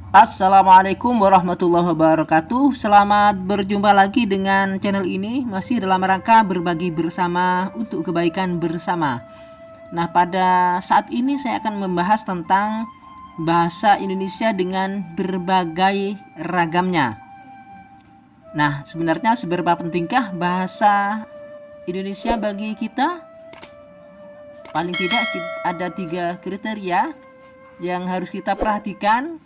Assalamualaikum warahmatullahi wabarakatuh. Selamat berjumpa lagi dengan channel ini, masih dalam rangka berbagi bersama untuk kebaikan bersama. Nah, pada saat ini saya akan membahas tentang bahasa Indonesia dengan berbagai ragamnya. Nah, sebenarnya seberapa pentingkah bahasa Indonesia bagi kita? Paling tidak ada 3 kriteria yang harus kita perhatikan.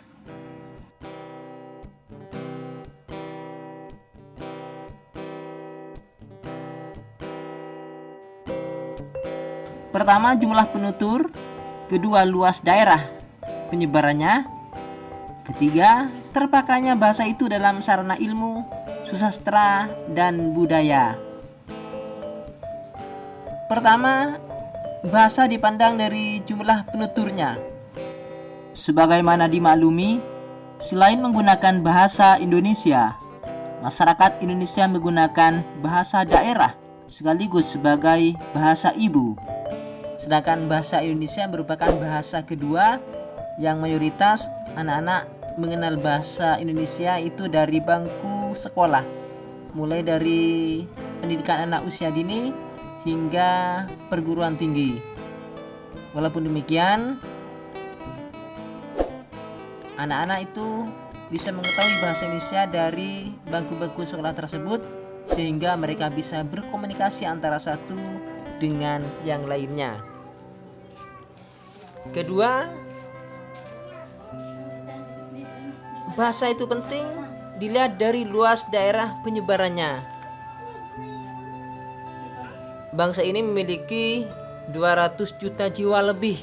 Pertama, jumlah penutur. Kedua, luas daerah penyebarannya. Ketiga, terpakainya bahasa itu dalam sarana ilmu, susastra, dan budaya. Pertama, bahasa dipandang dari jumlah penuturnya. Sebagaimana dimaklumi, selain menggunakan bahasa Indonesia, masyarakat Indonesia menggunakan bahasa daerah sekaligus sebagai bahasa ibu. Sedangkan bahasa Indonesia merupakan bahasa kedua yang mayoritas anak-anak mengenal bahasa Indonesia itu dari bangku sekolah, mulai dari pendidikan anak usia dini hingga perguruan tinggi. Walaupun demikian, anak-anak itu bisa mengetahui bahasa Indonesia dari bangku-bangku sekolah tersebut, sehingga mereka bisa berkomunikasi antara satu dengan yang lainnya. Kedua, bahasa itu penting dilihat dari luas daerah penyebarannya. Bangsa ini memiliki 200 juta jiwa lebih,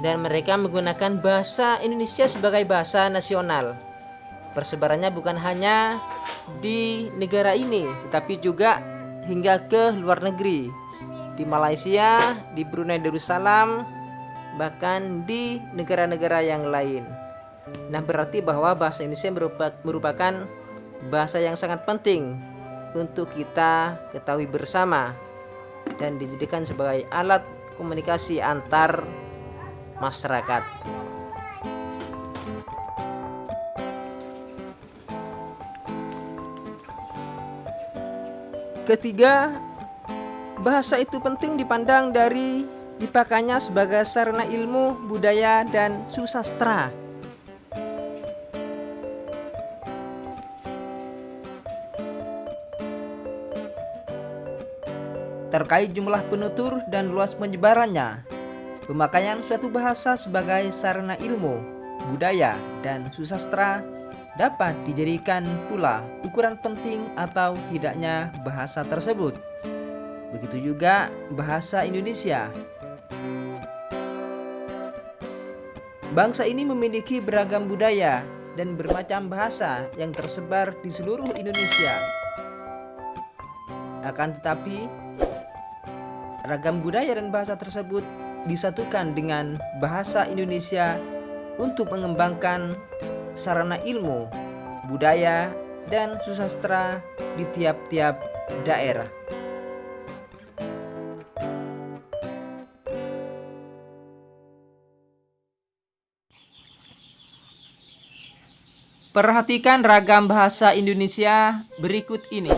dan mereka menggunakan bahasa Indonesia sebagai bahasa nasional. Persebarannya bukan hanya di negara ini, tetapi juga hingga ke luar negeri, di Malaysia, di Brunei Darussalam, bahkan di negara-negara yang lain. Nah, berarti bahwa bahasa Indonesia merupakan bahasa yang sangat penting untuk kita ketahui bersama dan dijadikan sebagai alat komunikasi antar masyarakat. Ketiga, bahasa itu penting dipandang dari dipakainya sebagai sarana ilmu, budaya, dan susastra. Terkait jumlah penutur dan luas penyebarannya, pemakaian suatu bahasa sebagai sarana ilmu, budaya, dan susastra dapat dijadikan pula ukuran penting atau tidaknya bahasa tersebut. Begitu juga bahasa Indonesia. Bangsa ini memiliki beragam budaya dan bermacam bahasa yang tersebar di seluruh Indonesia. Akan tetapi, ragam budaya dan bahasa tersebut disatukan dengan bahasa Indonesia untuk mengembangkan sarana ilmu, budaya, dan susastra di tiap-tiap daerah. Perhatikan ragam bahasa Indonesia berikut ini.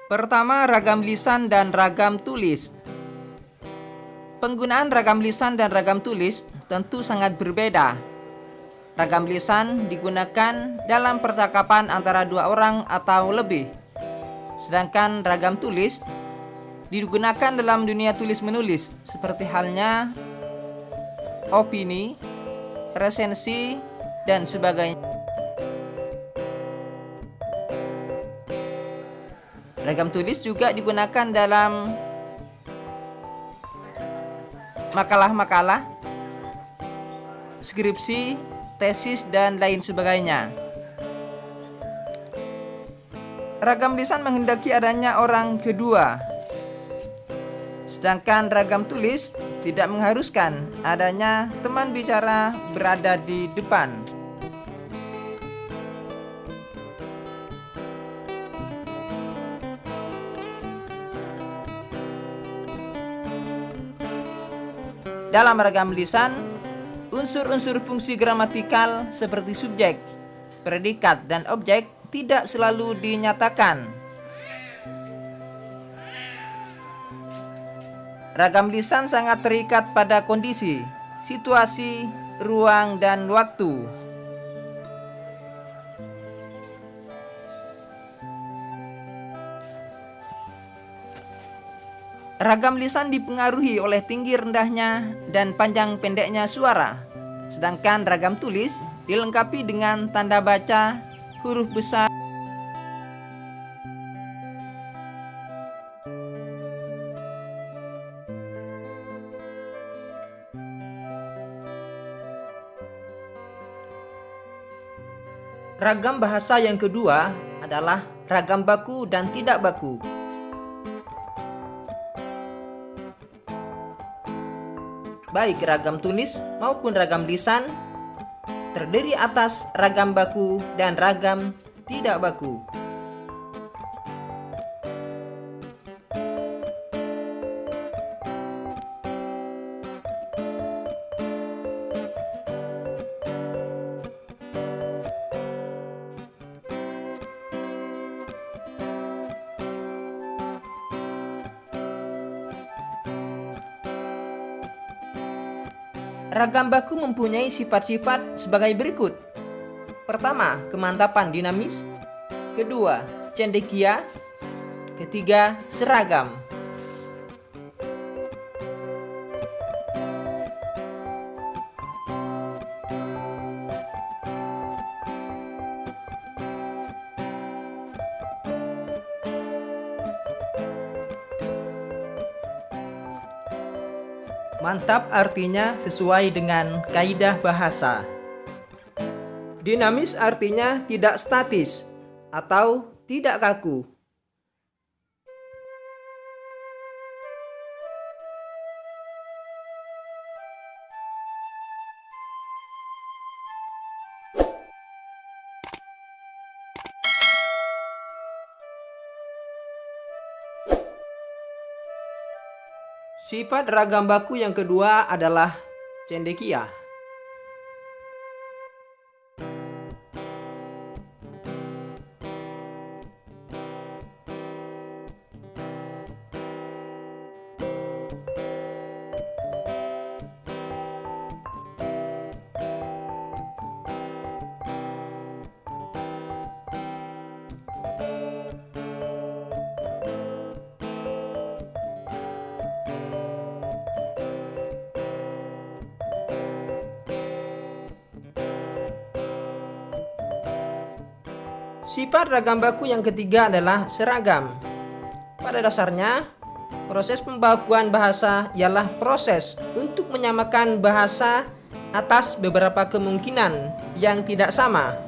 Pertama, ragam lisan dan ragam tulis. Penggunaan ragam lisan dan ragam tulis tentu sangat berbeda. Ragam lisan digunakan dalam percakapan antara 2 orang atau lebih. Sedangkan ragam tulis digunakan dalam dunia tulis-menulis, seperti halnya opini, resensi, dan sebagainya. Ragam tulis juga digunakan dalam makalah-makalah, skripsi, tesis, dan lain sebagainya. Ragam lisan menghendaki adanya orang kedua Sedangkan ragam tulis tidak mengharuskan adanya teman bicara berada di depan. Dalam ragam lisan, unsur-unsur fungsi gramatikal seperti subjek, predikat, dan objek tidak selalu dinyatakan. Ragam lisan sangat terikat pada kondisi, situasi, ruang, dan waktu. Ragam lisan dipengaruhi oleh tinggi rendahnya dan panjang pendeknya suara. Sedangkan ragam tulis dilengkapi dengan tanda baca, huruf besar, Ragam bahasa yang kedua adalah ragam baku dan tidak baku. Baik ragam tulis maupun ragam lisan terdiri atas ragam baku dan ragam tidak baku. Ragam baku mempunyai sifat-sifat sebagai berikut. Pertama, kemantapan dinamis. Kedua, cendekia. Ketiga, seragam. Mantap artinya sesuai dengan kaidah bahasa. Dinamis artinya tidak statis atau tidak kaku. Sifat ragam baku yang kedua adalah cendekia. Sifat ragam baku yang ketiga adalah seragam. Pada dasarnya, proses pembakuan bahasa ialah proses untuk menyamakan bahasa atas beberapa kemungkinan yang tidak sama.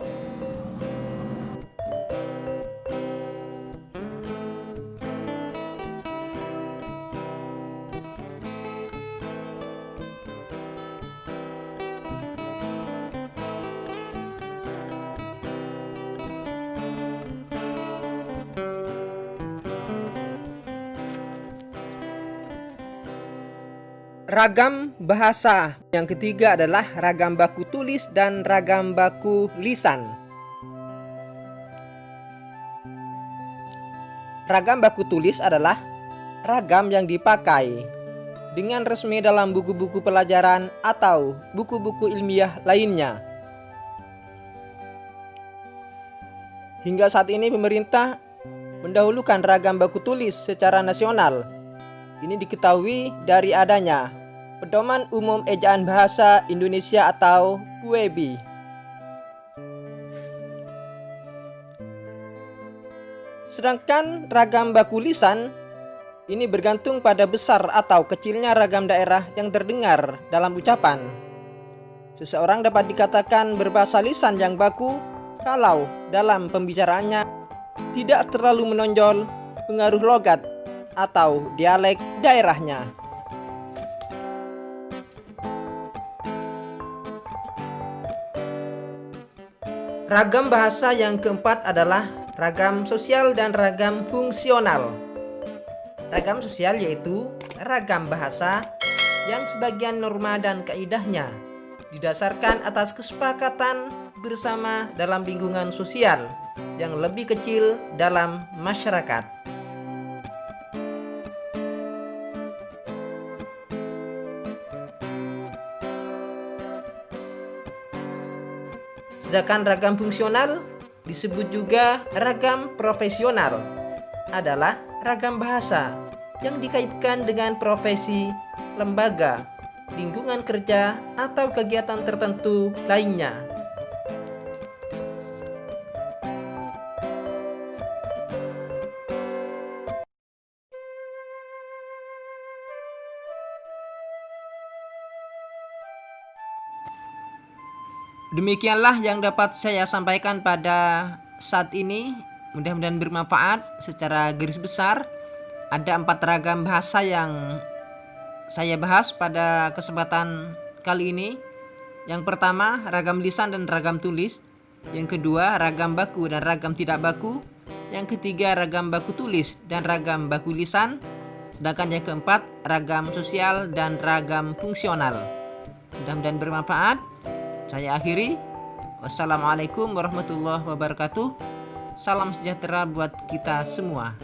Ragam bahasa yang ketiga adalah ragam baku tulis dan ragam baku lisan. Ragam baku tulis adalah ragam yang dipakai dengan resmi dalam buku-buku pelajaran atau buku-buku ilmiah lainnya. Hingga saat ini pemerintah mendahulukan ragam baku tulis secara nasional. Ini diketahui dari adanya Pedoman Umum Ejaan Bahasa Indonesia atau PUEB. Sedangkan ragam baku lisan ini bergantung pada besar atau kecilnya ragam daerah yang terdengar dalam ucapan. Seseorang dapat dikatakan berbahasa lisan yang baku kalau dalam pembicaraannya tidak terlalu menonjol pengaruh logat atau dialek daerahnya. Ragam bahasa yang keempat adalah ragam sosial dan ragam fungsional. Ragam sosial yaitu ragam bahasa yang sebagian norma dan kaidahnya didasarkan atas kesepakatan bersama dalam lingkungan sosial yang lebih kecil dalam masyarakat. Sedangkan ragam fungsional disebut juga ragam profesional, adalah ragam bahasa yang dikaitkan dengan profesi, lembaga, lingkungan kerja, atau kegiatan tertentu lainnya. Demikianlah yang dapat saya sampaikan pada saat ini. Mudah-mudahan bermanfaat. Secara garis besar, ada 4 ragam bahasa yang saya bahas pada kesempatan kali ini. Yang pertama, ragam lisan dan ragam tulis. Yang kedua, ragam baku dan ragam tidak baku. Yang ketiga, ragam baku tulis dan ragam baku lisan. Sedangkan yang keempat, ragam sosial dan ragam fungsional. Mudah-mudahan bermanfaat. Saya akhiri. Wassalamualaikum warahmatullahi wabarakatuh. Salam sejahtera buat kita semua.